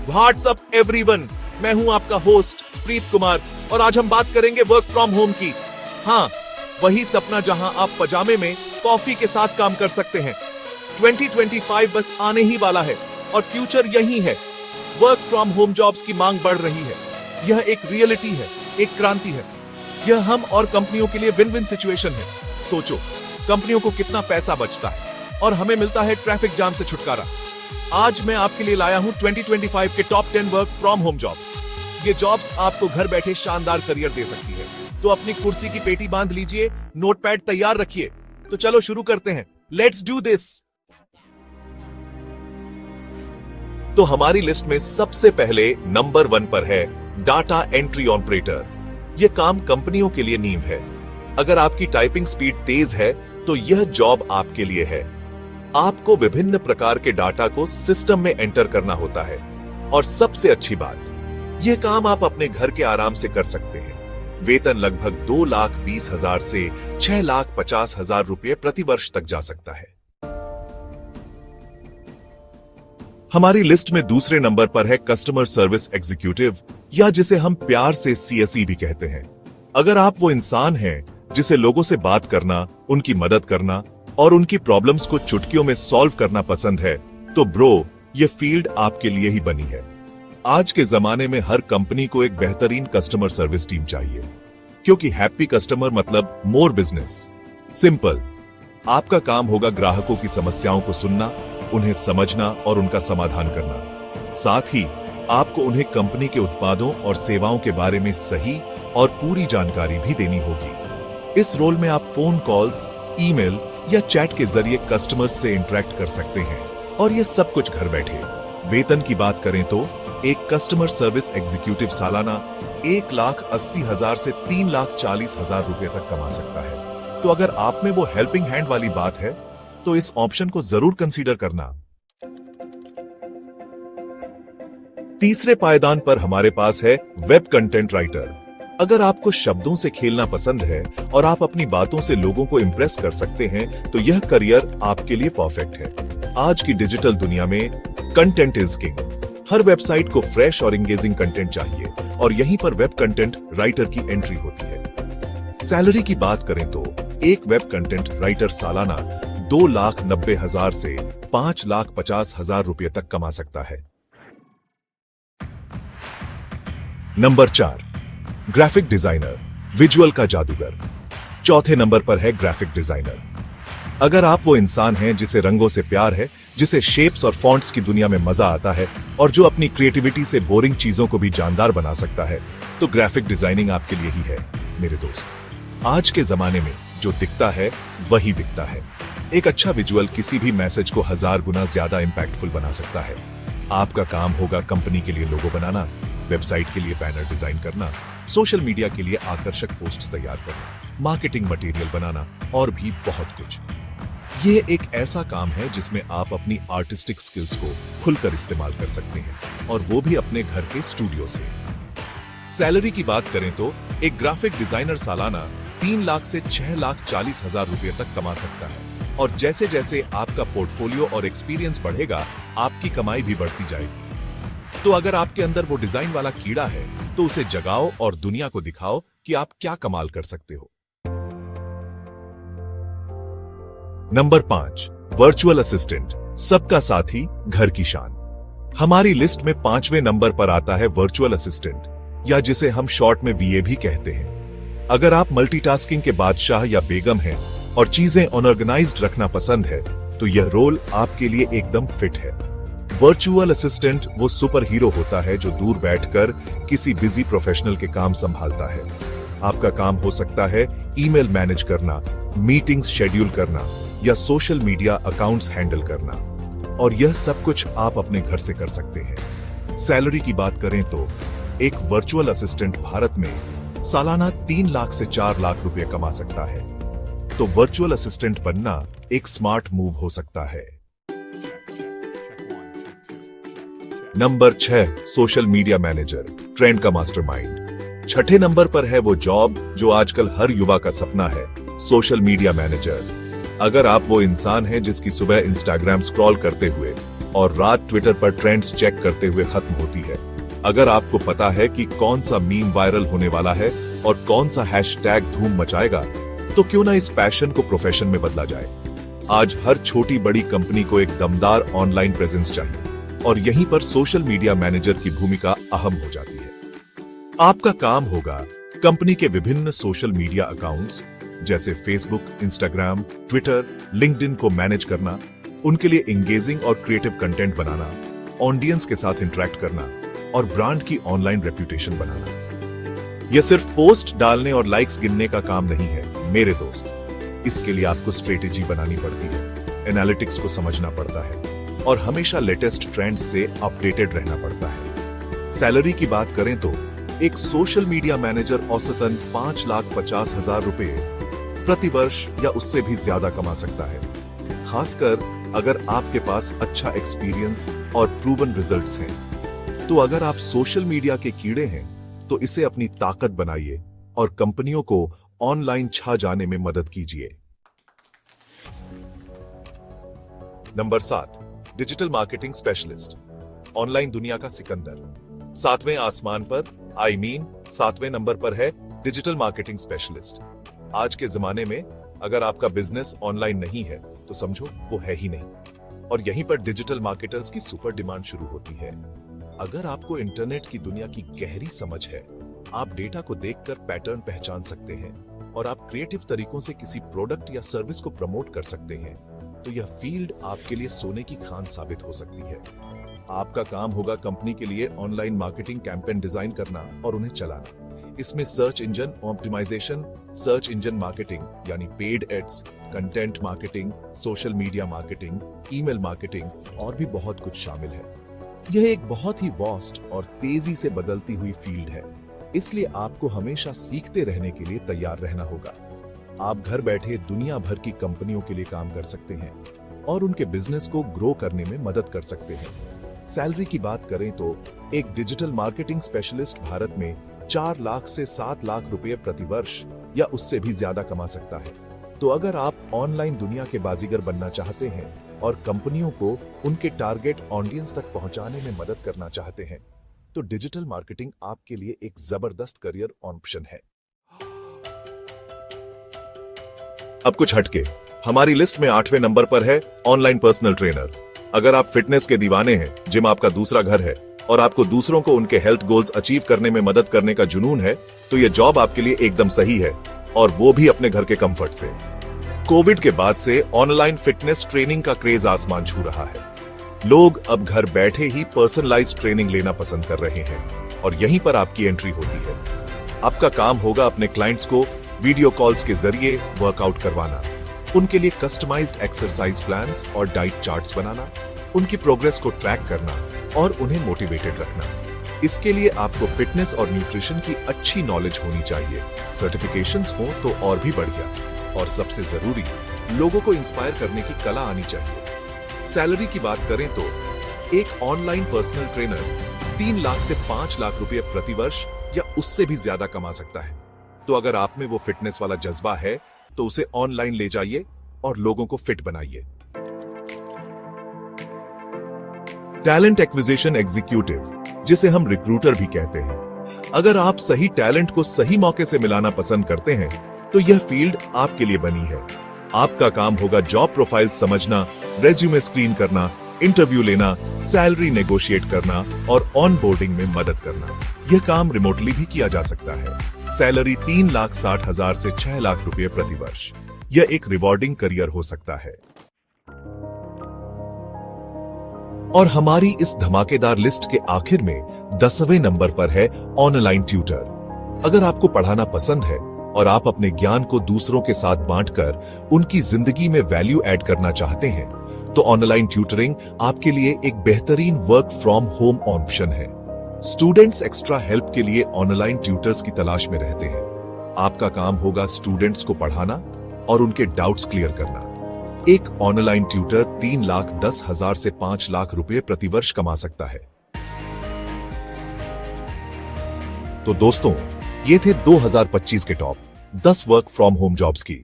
WhatsApp everyone, मैं हूं आपका होस्ट प्रीत कुमार और आज हम बात करेंगे वर्क फ्रॉम होम की। हाँ, वही सपना जहां आप पजामे में कॉफी के साथ काम कर सकते हैं। 2025 बस आने ही वाला है और फ्यूचर यही है। वर्क फ्रॉम होम जॉब्स की मांग बढ़ रही है। यह एक रियलिटी है, एक क्रांति है। यह हम और कंपनियों के लिए विन विन सिचुएशन है। सोचो, कंपनियों को कितना पैसा बचता है और हमें मिलता है ट्रैफिक जाम से छुटकारा। आज मैं आपके लिए लाया हूं 2025 के top 10 work from home jobs. ये जॉब्स आपको घर बैठे शानदार करियर दे सकती है। तो अपनी कुर्सी की पेटी बांध लीजिए, नोटपैड तैयार रखिए। तो चलो शुरू करते हैं। Let's do this. तो हमारी लिस्ट में सबसे पहले नंबर 1 पर है डाटा एंट्री ऑपरेटर। यह काम कंपनियों के लिए नींव है। अगर आपकी टाइपिंग स्पीड तेज है तो यह जॉब आपके लिए है। आपको विभिन्न प्रकार के डाटा को सिस्टम में एंटर करना होता है और सबसे अच्छी बात, यह काम आप अपने घर के आराम से कर सकते हैं। वेतन लगभग 2,20,000 से 6,50,000 रुपए प्रति वर्ष तक जा सकता है। हमारी लिस्ट में दूसरे नंबर पर है कस्टमर सर्विस एग्जीक्यूटिव, या जिसे हम प्यार से CSE भी कहते हैं। अगर आप वो इंसान हैं जिसे लोगों से बात करना, उनकी मदद करना और उनकी प्रॉब्लम्स को चुटकियों में सॉल्व करना पसंद है, तो ब्रो, ये फील्ड आपके लिए ही बनी है। आज के जमाने में हर कंपनी को एक बेहतरीन कस्टमर सर्विस टीम चाहिए, क्योंकि हैप्पी कस्टमर मतलब मोर बिजनेस। सिंपल, आपका काम होगा ग्राहकों की समस्याओं को सुनना, उन्हें समझना और उनका समाधान करना। साथ ही आपको उन्हें कंपनी के उत्पादों और सेवाओं के बारे में सही और पूरी जानकारी भी देनी होगी। इस रोल में आप फोन कॉल्स, ईमेल या चैट के जरिए कस्टमर्स से इंटरेक्ट कर सकते हैं, और यह सब कुछ घर बैठे। वेतन की बात करें तो एक कस्टमर सर्विस एग्जीक्यूटिव सालाना 1,80,000 से 3,40,000 रुपए तक कमा सकता है। तो अगर आप में वो हेल्पिंग हैंड वाली बात है तो इस ऑप्शन को जरूर कंसीडर करना। तीसरे पायदान पर हमारे पास है वेब कंटेंट राइटर। अगर आपको शब्दों से खेलना पसंद है और आप अपनी बातों से लोगों को इंप्रेस कर सकते हैं, तो यह करियर आपके लिए परफेक्ट है। आज की डिजिटल दुनिया में content is king. Her website को फ्रेश और एंगेजिंग कंटेंट चाहिए और यहीं पर वेब कंटेंट राइटर की एंट्री होती है। सैलरी की बात करें तो एक वेब कंटेंट राइटर सालाना 2,90,000 से 5,50,000 रुपए तक कमा सकता है। नंबर 4, ग्राफिक डिजाइनर, विजुअल का जादूगर। चौथे नंबर पर है ग्राफिक डिजाइनर। अगर आप वो इंसान हैं जिसे रंगों से प्यार है, जिसे शेप्स और फॉन्ट्स की दुनिया में मजा आता है और जो अपनी क्रिएटिविटी से बोरिंग चीजों को भी जानदार बना सकता है, तो ग्राफिक डिजाइनिंग आपके लिए ही है मेरे दोस्त। आज के जमाने में जो दिखता है वही बिकता है। एक अच्छा विजुअल किसी भी मैसेज को 1000 गुना ज्यादा इंपैक्टफुल बना सकता है। आपका काम होगा कंपनी के लिए लोगो बनाना, वेबसाइट के लिए बैनर डिजाइन करना, सोशल मीडिया के लिए आकर्षक पोस्ट्स तैयार करना, मार्केटिंग मटेरियल बनाना और भी बहुत कुछ। यह एक ऐसा काम है जिसमें आप अपनी आर्टिस्टिक स्किल्स को खुलकर इस्तेमाल कर सकते हैं, और वो भी अपने घर के स्टूडियो से। सैलरी की बात करें तो एक ग्राफिक डिजाइनर सालाना 3 लाख से 6,40,000 रुपए तक कमा सकता है, और जैसे जैसे आपका पोर्टफोलियो और एक्सपीरियंस बढ़ेगा, आपकी कमाई भी बढ़ती जाएगी। तो अगर आपके अंदर वो डिजाइन वाला कीड़ा है, तो उसे जगाओ और दुनिया को दिखाओ कि आप क्या कमाल कर सकते हो। नंबर 5, वर्चुअल असिस्टेंट, सबका साथी, घर की शान। हमारी लिस्ट में 5वें नंबर पर आता है वर्चुअल असिस्टेंट, या जिसे हम शॉर्ट में VA भी कहते हैं। अगर आप मल्टीटास्किंग के बादशाह या बेगम हैं और चीजें अनऑर्गेनाइज्ड रखना पसंद है, तो यह रोल आपके लिए एकदम फिट है। वर्चुअल असिस्टेंट वो सुपर हीरो होता है जो दूर बैठकर किसी बिजी प्रोफेशनल के काम संभालता है। आपका काम हो सकता है ईमेल मैनेज करना, मीटिंग्स शेड्यूल करना या सोशल मीडिया अकाउंट्स हैंडल करना, और यह सब कुछ आप अपने घर से कर सकते हैं। सैलरी की बात करें तो एक वर्चुअल असिस्टेंट भारत में सालाना 3 लाख से 4 लाख रुपए कमा सकता है। तो वर्चुअल असिस्टेंट बनना एक स्मार्ट मूव हो सकता है। Number 6, social media manager, trend का मास्टरमाइंड। छठे नंबर पर है वो जॉब जो आजकल हर युवा का सपना है, सोशल मीडिया मैनेजर। अगर आप वो इंसान हैं जिसकी सुबह इंस्टाग्राम स्क्रॉल करते हुए और रात ट्विटर पर ट्रेंड्स चेक करते हुए खत्म होती है। अगर आपको पता है कि कौन सा मीम वायरल होने वाला है और कौन सा हैशटैग धूम मचाएगा, तो क्यों ना इस पैशन को प्रोफेशन में बदला जाए। आज हर छोटी बड़ी कंपनी को एक दमदार ऑनलाइन प्रेजेंस चाहिए और यहीं पर सोशल मीडिया मैनेजर की भूमिका अहम हो जाती है। आपका काम होगा कंपनी के विभिन्न सोशल मीडिया अकाउंट्स जैसे फेसबुक, इंस्टाग्राम, ट्विटर, लिंक्डइन को मैनेज करना, उनके लिए एंगेजिंग और क्रिएटिव कंटेंट बनाना, ऑडियंस के साथ इंटरेक्ट करना और ब्रांड की ऑनलाइन रेप्यूटेशन बनाना। यह सिर्फ पोस्ट डालने और लाइक्स गिनने का काम नहीं है मेरे दोस्त। इसके लिए आपको स्ट्रेटेजी बनानी पड़ती है, एनालिटिक्स को समझना पड़ता है और हमेशा लेटेस्ट ट्रेंड्स से अपडेटेड रहना पड़ता है। सैलरी की बात करें तो एक सोशल मीडिया मैनेजर औसतन 5,50,000 रुपए प्रति वर्ष या उससे भी ज्यादा कमा सकता है, खासकर अगर आपके पास अच्छा एक्सपीरियंस और प्रूवन रिजल्ट्स हैं। तो अगर आप सोशल मीडिया के कीड़े हैं तो इसे अपनी ताकत बनाइए और कंपनियों को ऑनलाइन छा जाने में मदद कीजिए। Number 7, digital marketing specialist, online दुनिया का सिकंदर। 7वें आसमान पर, सातवें नंबर पर है डिजिटल मार्केटिंग स्पेशलिस्ट। आज के जमाने में अगर आपका बिजनेस ऑनलाइन नहीं है तो समझो वो है ही नहीं, और यहीं पर डिजिटल मार्केटर्स की सुपर डिमांड शुरू होती है। अगर आपको इंटरनेट की दुनिया की गहरी समझ है, आप डेटा को देखकर पैटर्न पहचान सकते हैं और आप क्रिएटिव तरीकों से किसी प्रोडक्ट या सर्विस को प्रमोट कर सकते हैं, तो यह फील्ड आपके लिए सोने की खान साबित हो सकती है। आपका काम होगा कंपनी के लिए ऑनलाइन मार्केटिंग कैंपेन डिजाइन करना और उन्हें चलाना। इसमें search engine optimisation, search engine marketing यानी paid ads, content marketing, social media marketing, email marketing और भी बहुत कुछ शामिल है। यह एक बहुत ही वास्ट और तेजी से बदलती हुई फील्ड है, इसलिए आपको हमेशा सीखते रहने के लिए तैयार रहना होगा। आप घर बैठे दुनिया भर की कंपनियों के लिए काम कर सकते हैं और उनके बिजनेस को ग्रो करने में मदद कर सकते हैं। सैलरी की बात करें तो एक डिजिटल मार्केटिंग स्पेशलिस्ट भारत में 4 लाख से 7 लाख रुपए प्रति वर्ष या उससे भी ज्यादा कमा सकता है। तो अगर आप ऑनलाइन दुनिया के बाजीगर बनना चाहते हैं और कंपनियों को उनके टारगेट ऑडियंस तक पहुंचाने में मदद करना चाहते हैं, तो डिजिटल मार्केटिंग आपके लिए एक जबरदस्त करियर ऑप्शन है। अब कुछ हटके, हमारी लिस्ट में 8वें नंबर पर है ऑनलाइन पर्सनल ट्रेनर। अगर आप फिटनेस के दीवाने हैं, जिम आपका दूसरा घर है और आपको दूसरों को उनके हेल्थ गोल्स अचीव करने में मदद करने का जुनून है, तो यह जॉब आपके लिए एकदम सही है, और वो भी अपने घर के कंफर्ट से। कोविड के बाद से ऑनलाइन फिटनेस ट्रेनिंग का क्रेज आसमान छू रहा है। लोग अब घर बैठे ही पर्सनलाइज्ड ट्रेनिंग लेना पसंद कर रहे हैं और यहीं पर आपकी एंट्री होती है। आपका काम होगा अपने क्लाइंट्स को वीडियो कॉल्स के जरिए वर्कआउट करवाना, उनके लिए कस्टमाइज्ड एक्सरसाइज प्लान्स और डाइट चार्ट्स बनाना, उनकी प्रोग्रेस को ट्रैक करना और उन्हें मोटिवेटेड रखना। इसके लिए आपको फिटनेस और न्यूट्रिशन की अच्छी नॉलेज होनी चाहिए, सर्टिफिकेशंस हो तो और भी बढ़िया, और सबसे जरूरी लोगों को इंस्पायर करने की कला आनी चाहिए। सैलरी की बात करें तो एक ऑनलाइन पर्सनल ट्रेनर 3 लाख से 5 लाख रुपए प्रति वर्ष या उससे भी ज्यादा कमा सकता है। तो अगर आप में वो फिटनेस वाला जज्बा है तो उसे ऑनलाइन ले जाइए और लोगों को फिट बनाइए। टैलेंट एक्विजिशन एग्जीक्यूटिव, जिसे हम रिक्रूटर भी कहते हैं। अगर आप सही टैलेंट को सही मौके से मिलाना पसंद करते हैं तो यह फील्ड आपके लिए बनी है। आपका काम होगा जॉब प्रोफाइल समझना, रेज्यूमे स्क्रीन करना, इंटरव्यू लेना, सैलरी नेगोशिएट करना और ऑनबोर्डिंग में मदद करना। यह काम रिमोटली भी किया जा सकता है। सैलरी 3,60,000 से 6 लाख रुपए प्रति वर्ष। यह एक रिवॉर्डिंग करियर हो सकता है। और हमारी इस धमाकेदार लिस्ट के आखिर में 10वें नंबर पर है ऑनलाइन ट्यूटर। अगर आपको पढ़ाना पसंद है और आप अपने ज्ञान को दूसरों के साथ बांटकर उनकी जिंदगी में वैल्यू ऐड करना चाहते हैं, तो ऑनलाइन ट्यूटरिंग आपके लिए एक बेहतरीन वर्क फ्रॉम होम ऑप्शन है। स्टूडेंट्स एक्स्ट्रा हेल्प के लिए ऑनलाइन ट्यूटर्स की तलाश में रहते हैं। आपका काम होगा स्टूडेंट्स को पढ़ाना और उनके डाउट्स क्लियर करना। एक ऑनलाइन ट्यूटर 3,10,000 से 5 लाख रुपए प्रति वर्ष कमा सकता है। तो दोस्तों, ये थे 2025 के top 10 work from home jobs की